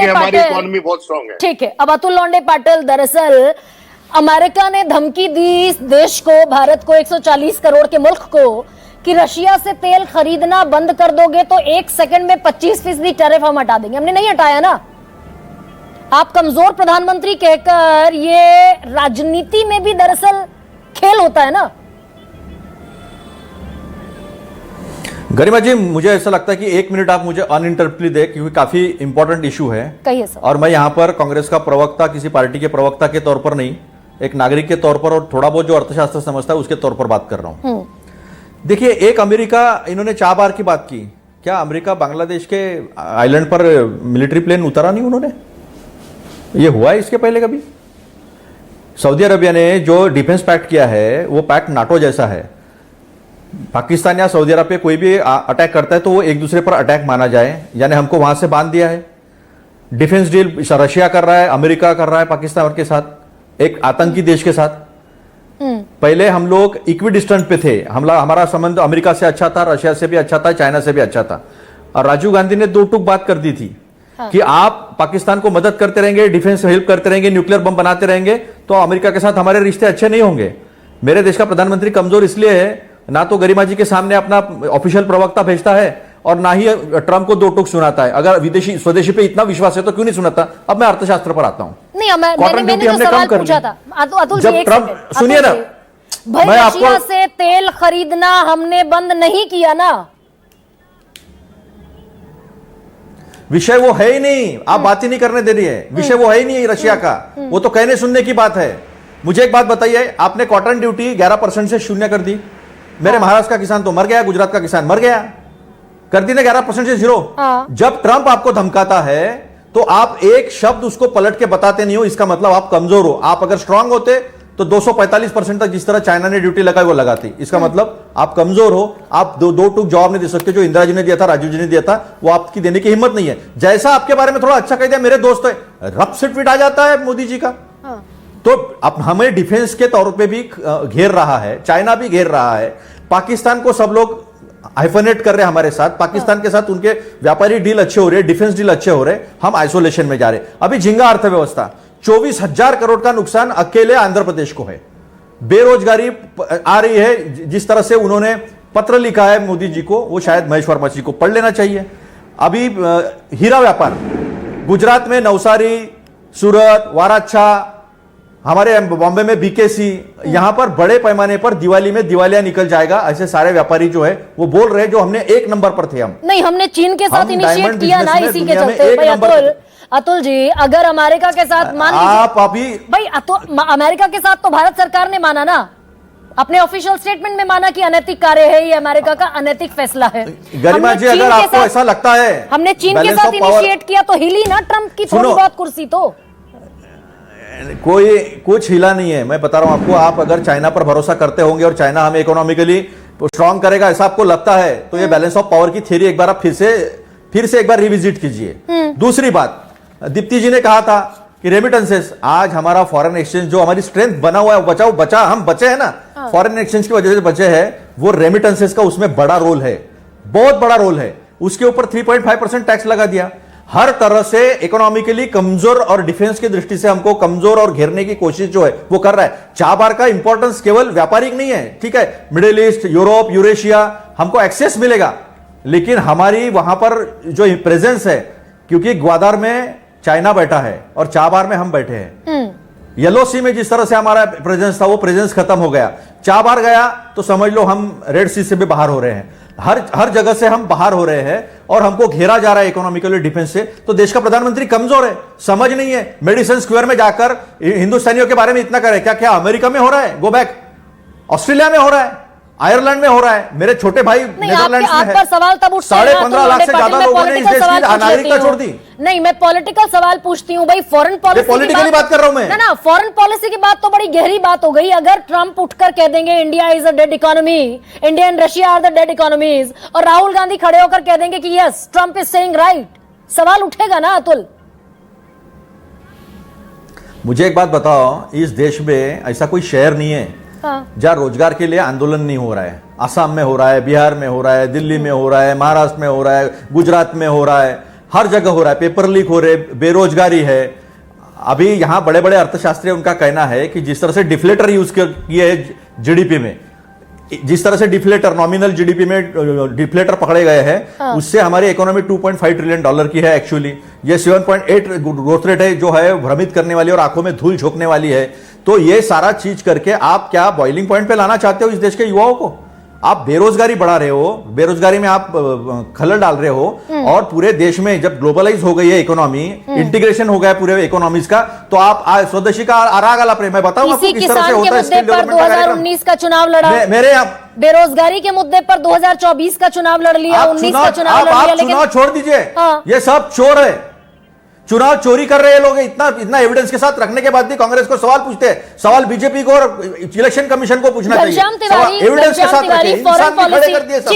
हमारी इकोनॉमी बहुत स्ट्रांग है। ठीक है, अब अतुल लोंडे पाटिल, दरअसल अमेरिका ने धमकी दी इस देश को, भारत को, 140 करोड़ के मुल्क को, कि रशिया से तेल खरीदना बंद कर दोगे तो 1 सेकंड में 25% टैरिफ हम हटा देंगे। हमने नहीं हटाया ना। आप कमजोर प्रधानमंत्री कहकर, ये राजनीति में भी दरअसल खेल होता है ना। गरिमा जी, मुझे ऐसा लगता है कि 1 मिनट आप मुझे अनइंटरप्टली दे, क्योंकि काफी इंपॉर्टेंट इशू है। कहिए सर। और मैं यहाँ पर कांग्रेस का प्रवक्ता, किसी पार्टी के प्रवक्ता के तौर पर नहीं, एक नागरिक के तौर पर और थोड़ा बहुत जो अर्थशास्त्र समझता है उसके तौर पर बात कर रहा हूं। देखिए, एक अमेरिका, इन्होंने 4 बार की बात की। क्या अमेरिका बांग्लादेश के आइलैंड पर मिलिट्री प्लेन उतारा नहीं उन्होंने? ये हुआ है इसके पहले कभी? सऊदी अरबिया ने जो डिफेंस पैक्ट किया है वो पैक्ट नाटो जैसा है। पाकिस्तान या सऊदी अरब पे कोई भी अटैक करता है तो वो एक दूसरे पर अटैक माना जाए, यानी हमको वहां से बांध दिया है। डिफेंस डील रशिया कर रहा है, अमेरिका कर रहा है पाकिस्तान के साथ, एक आतंकी देश के साथ। पहले हम लोग इक्विडिस्टेंट पे थे, हमारा संबंध अमेरिका से अच्छा था, रशिया से भी अच्छा था, चाइना से भी अच्छा था। और राजीव गांधी ने 2 टूक बात कर दी थी कि आप पाकिस्तान को मदद करते रहेंगे, डिफेंस हेल्प करते रहेंगे, न्यूक्लियर बम बनाते रहेंगे तो अमेरिका के साथ हमारे रिश्ते अच्छे नहीं होंगे। मेरे देश का प्रधानमंत्री कमजोर इसलिए है, ना तो गरिमा जी के सामने अपना ऑफिशियल प्रवक्ता भेजता है और ना ही ट्रंप को 2 टूक सुनाता है। अगर विदेशी स्वदेशी पे इतना विश्वास है तो क्यों नहीं सुनाता? अब मैं अर्थशास्त्र पर आता हूं। नहीं, मैंने तो सवाल पूछा था अतुल जी, ट्रंप, सुनिए ना, भाई रशिया से तेल खरीदना हमने बंद नहीं किया ना। विषय वो है ही नहीं, आप बात ही नहीं करने दे रही है। विषय वो है ही नहीं रशिया का, वो तो कहने सुनने की बात है। मुझे एक बात बताइए, आपने कॉटन ड्यूटी 11% से 0 कर दी। मेरे महाराष्ट्र का किसान तो मर गया, गुजरात का किसान मर गया। कर दी ना 11% से 0। जब ट्रंप आपको धमकाता है तो आप एक शब्द उसको पलट के बताते नहीं हो, इसका मतलब आप कमजोर हो। आप अगर स्ट्रांग होते तो 245% तक जिस तरह चाइना ने ड्यूटी लगाई वो लगाती। इसका मतलब आप कमजोर हो, आप दो टूक जवाब नहीं दे सकते। जो इंदिरा जी ने दिया था, राजीव जी ने दिया था, वो आपकी देने की हिम्मत नहीं है। जैसा आपके बारे में थोड़ा अच्छा कह दिया, मेरे दोस्त है, रब से ट्वीट आ जाता है मोदी जी का। तो अब हमें डिफेंस के तौर पे भी घेर रहा है, चाइना भी घेर रहा है, पाकिस्तान को सब लोग हाइफनेट कर रहे हैं हमारे साथ। पाकिस्तान के साथ उनके व्यापारी डील अच्छे हो रहे हैं, डिफेंस डील अच्छे हो रहे हैं, हम आइसोलेशन में जा रहे हैं। अभी झिंगा अर्थव्यवस्था, 24,000 करोड़ का नुकसान अकेले आंध्र प्रदेश को है। बेरोजगारी आ रही है। जिस तरह से उन्होंने पत्र लिखा है मोदी जी को, वो शायद महेश वर्मा जी को पढ़ लेना चाहिए। अभी हीरा व्यापार, गुजरात में नवसारी, सूरत, वाराच्छा, हमारे बॉम्बे में बीकेसी, यहां पर बड़े पैमाने पर दिवाली में दिवालिया निकल जाएगा। ऐसे सारे व्यापारी जो है वो बोल रहे हैं, जो हमने 1 नंबर पर थे। हम नहीं, हमने चीन के साथ इनिशिएट किया ना, इसी के चलते। भाई अतुल जी, अगर अमेरिका के साथ मान लीजिए भाई, अमेरिका के साथ तो भारत सरकार ने माना ना, अपने ऑफिशियल स्टेटमेंट में माना कि अनैतिक कार्य है, ये अमेरिका का अनैतिक फैसला है। गरिमा जी, अगर आपको ऐसा लगता है, हमने चीन के साथ इनिशिएट किया तो हिली ना ट्रंप की थोड़ी बहुत कुर्सी। तो कोई कुछ हिला नहीं है, मैं बता रहा हूं आपको। आप अगर चाइना पर भरोसा करते होंगे और चाइना हमें इकोनॉमिकली स्ट्रांग करेगा ऐसा आपको लगता है, तो ये बैलेंस ऑफ पावर की थ्योरी एक बार आप फिर से एक बार रिविजिट कीजिए। दूसरी बात, दीप्ति जी ने कहा था कि रेमिटेंसेस, आज हमारा फॉरेन एक्सचेंज जो हमारी स्ट्रेंथ बना हुआ है, हम बचे हैं ना, फॉरेन एक्सचेंज की वजह से बचे हैं, वो रेमिटेंसेस का उसमें बड़ा रोल है, बहुत बड़ा रोल है। उसके ऊपर 3.5% टैक्स लगा दिया। हर तरह से इकोनॉमिकली कमजोर और डिफेंस की दृष्टि से हमको कमजोर और घेरने की कोशिश जो है वो कर रहा है। 4 बार का इंपॉर्टेंस केवल व्यापारिक नहीं है, ठीक है, मिडिल ईस्ट, यूरोप, यूरेशिया, हमको एक्सेस मिलेगा, लेकिन हमारी वहां पर जो प्रेजेंस है, क्योंकि ग्वादर में चाइना बैठा है और 4 बार में हम बैठे हैं। येलो सी में जिस तरह से हमारा प्रेजेंस था, वो प्रेजेंस खत्म हो गया। 4 बार गया तो समझ लो हम रेड सी से भी बाहर हो रहे हैं। हर जगह से हम बाहर हो रहे हैं और हमको घेरा जा रहा है इकोनॉमिकली, डिफेंस से। तो देश का प्रधानमंत्री कमजोर है, समझ नहीं है। मेडिसन स्क्वायर में जाकर हिंदुस्तानियों के बारे में इतना करे, क्या अमेरिका में हो रहा है? Go back. ऑस्ट्रेलिया में हो रहा है, आयरलैंड में हो रहा है, मेरे छोटे भाई नेदरलैंड्स में है। सवाल तब उठता है 15.5 लाख से ज्यादा लोगों ने इस देश की नागरिकता छोड़ दी। नहीं, मैं पॉलिटिकल सवाल पूछती हूँ भाई, फॉरेन पॉलिसी की बात कर रहा हूं मैं। ना, फॉरेन पॉलिसी की बात तो बड़ी गहरी बात हो गई। अगर ट्रंप उठकर कह देंगे India is a dead economy, India and Russia are the dead economies, और राहुल गांधी खड़े होकर कह देंगे कि yes Trump is saying right, सवाल उठेगा ना अतुल? मुझे एक बात बताओ, इस देश में ऐसा कोई शहर नहीं है जहां रोजगार के लिए आंदोलन नहीं हो रहा है। असम में हो रहा है, बिहार में हो रहा है, दिल्ली में हो रहा है, महाराष्ट्र में हो रहा है, गुजरात में हो रहा है। हर जगह हो रहा है, पेपर लीक हो रहे, बेरोजगारी है। अभी यहां बड़े बड़े अर्थशास्त्री उनका कहना है कि जिस तरह से डिफ्लेटर यूज किए जीडीपी में, जिस तरह से डिफ्लेटर नॉमिनल जीडीपी में डिफ्लेटर पकड़े गए हैं, उससे हमारी इकोनॉमी $2.5 ट्रिलियन की है एक्चुअली। ये 7.8 ग्रोथ रेट है जो है भ्रमित करने वाली और आंखों में धूल झोंकने वाली है। तो ये सारा चीज करके आप क्या बॉइलिंग पॉइंट पे लाना चाहते हो इस देश के युवाओं को? आप बेरोजगारी बढ़ा रहे हो, बेरोजगारी में आप खलल डाल रहे हो, और पूरे देश में जब ग्लोबलाइज हो गई है इकोनॉमी, इंटीग्रेशन हो गया है पूरे इकोनॉमीज का, तो आप स्वदेशी का आराग आला प्रेम है। बताओ आपको किस तरह से होता है स्किल डेवलपमेंट का कार्यक्रम। 2019 का चुनाव लड़ा, मेरे बेरोजगारी के मुद्दे पर 2024 का चुनाव लड़ लिया, 19 का चुनाव लड़ लिया, लेकिन चुनाव छोड़ दीजिए, ये सब चोर है, चुनाव चोरी कर रहे हैं लोग। इतना एविडेंस के साथ रखने के बाद भी कांग्रेस को सवाल पूछते हैं। सवाल बीजेपी को और इलेक्शन कमीशन को पूछना चाहिए। घनश्याम तिवारी, एविडेंस के साथ रखे, इंसान भी खड़े कर दिए सब।